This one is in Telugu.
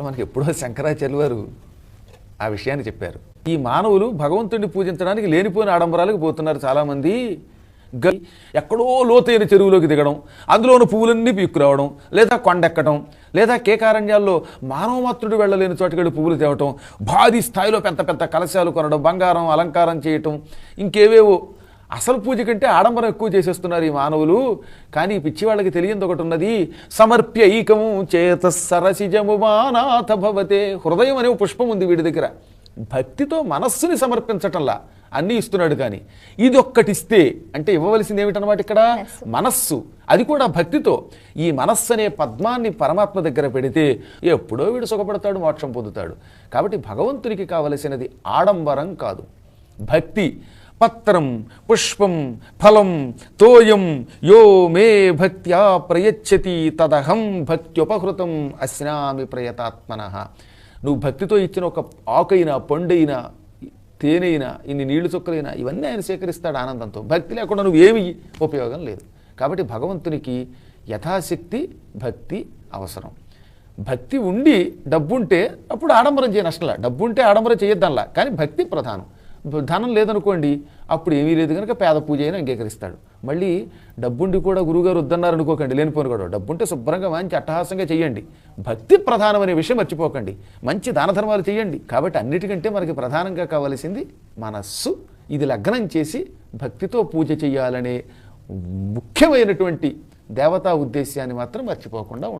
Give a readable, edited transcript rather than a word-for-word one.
మనకి ఎప్పుడో శంకరాచార్యులు వారు ఆ విషయాన్ని చెప్పారు. ఈ మానవులు భగవంతుడిని పూజించడానికి లేనిపోయిన ఆడంబరాలకు పోతున్నారు చాలామంది. ఎక్కడో లోతైన చెరువులోకి దిగడం, అందులోని పువ్వులన్నీ పీక్కురావడం, లేదా కొండెక్కడం, లేదా కేకారణ్యాల్లో మానవమాత్రుడు వెళ్ళలేని చోటుకెళ్ళి పువ్వులు తేవటం, భారీ స్థాయిలో పెద్ద పెద్ద కలశాలు కొనడం, బంగారం అలంకారం చేయటం, ఇంకేవేవో అసలు పూజ కంటే ఆడంబరం ఎక్కువ చేసేస్తున్నారు ఈ మానవులు. కానీ పిచ్చి వాళ్ళకి తెలియంది ఒకటి ఉన్నది. సమర్ప్యైకము చేత సరసిజము మానాథ భవతే. హృదయం అనే పుష్పం ఉంది వీడి దగ్గర. భక్తితో మనస్సుని సమర్పించటంలా అన్నీ ఇస్తున్నాడు. కానీ ఇది ఒక్కటిస్తే అంటే ఇవ్వవలసింది ఏమిటనమాట ఇక్కడ మనస్సు. అది కూడా భక్తితో. ఈ మనస్సు అనే పద్మాన్ని పరమాత్మ దగ్గర పెడితే ఎప్పుడో వీడు సుఖపడతాడు, మోక్షం పొందుతాడు. కాబట్టి భగవంతునికి కావలసినది ఆడంబరం కాదు, భక్తి. పత్రం పుష్పం ఫలం తోయం యో మే భక్త్యా ప్రయచ్చతి తదహం భక్త్యుపహృతం అస్నామి ప్రయతాత్మనః. నువ్వు భక్తితో ఇచ్చిన ఒక ఆకైనా, పండైనా, తేనైనా, ఇన్ని నీళ్లు చుక్కలైనా ఇవన్నీ ఆయన స్వీకరిస్తాడు ఆనందంతో. భక్తి లేకుండా నువ్వు ఏమి ఉపయోగం లేదు. కాబట్టి భగవంతునికి యథాశక్తి భక్తి అవసరం. భక్తి ఉండి డబ్బుంటే అప్పుడు ఆడంబరం చేయ నష్టంలా. డబ్బు ఉంటే ఆడంబరం చేయొద్దనలా, కానీ భక్తి ప్రధానం. ధనం లేదనుకోండి, అప్పుడు ఏమీ లేదు కనుక పేద పూజ అయినా అంగీకరిస్తాడు. మళ్ళీ డబ్బుండి కూడా గురువుగారు వద్దన్నారు అనుకోకండి, లేనిపోను కూడా. డబ్బుంటే శుభ్రంగా మంచి అట్టహాసంగా చేయండి. భక్తి ప్రధానం అనే విషయం మర్చిపోకండి. మంచి దాన ధర్మాలు చేయండి. కాబట్టి అన్నిటికంటే మనకి ప్రధానంగా కావాల్సింది మనస్సు. ఇది లగ్నం చేసి భక్తితో పూజ చేయాలనే ముఖ్యమైనటువంటి దేవతా ఉద్దేశ్యాన్ని మాత్రం మర్చిపోకుండా